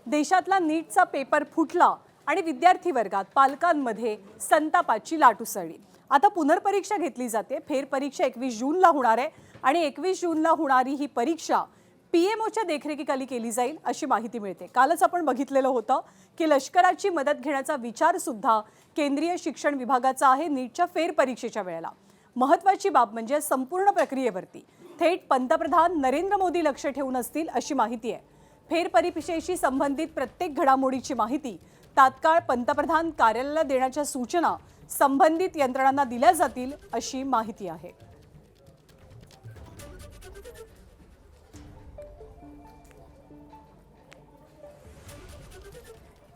देशातला नीटचा पेपर फुटला आणि विद्यार्थी वर्गात पालकांमध्ये संतापाची लाट उसळली। आता पुनर्परीक्षा घेतली जाते। फेरपरीक्षा 21 जूनला होणार आहे आणि 21 जूनला होणारी ही परीक्षा पीएमओच्या देखरेखीखाली केली जाईल अशी माहिती मिळते। कालच आपण बघितलेलं होतं की लष्कराची मदत घेण्याचा विचार सुद्धा केंद्रीय शिक्षण विभागाचा आहे नीटच्या फेरपरीक्षेच्या वेळेला। महत्त्वाची बाब म्हणजे संपूर्ण प्रक्रियेवरती थेट पंतप्रधान नरेंद्र मोदी लक्ष ठेवून असतील अशी माहिती आहे। फेरपरीक्षेशी संबंधित प्रत्येक घडामोडीची माहिती तात्काळ पंतप्रधान कार्यालयाला देण्याच्या सूचना संबंधित यंत्रणांना दिल्या जातील अशी माहिती आहे।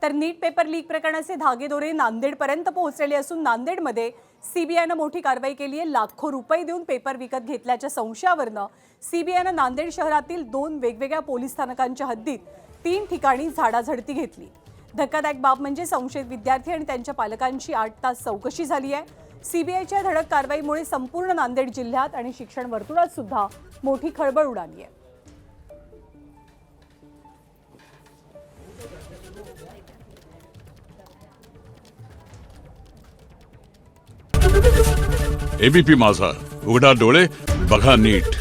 तर नीट पेपर लीक प्रकरणाचे धागेदोरे नांदेडपर्यंत पोहोचलेले असून नांदेडमध्ये सीबीआयने मोठी कारवाई केली आहे। लाखो रुपये देऊन पेपर विकत घेतल्याच्या संशयावरून सीबीआयने नांदेड शहरातील 2 वेगवेगळ्या पोलीस स्थानकांच्या हद्दीत 3 ठिकाणी झाडाझडती घेतली। धक्कादायक बाब म्हणजे संशयित विद्यार्थी आणि त्यांच्या पालकांची 8 तास चौकशी झाली आहे। सीबीआयच्या धडक कारवाईमुळे संपूर्ण नांदेड जिल्ह्यात आणि शिक्षण वर्तुळात सुद्धा मोठी खळबळ उडाली आहे। एबीपी माझा, उघडा डोळे बघा नीट।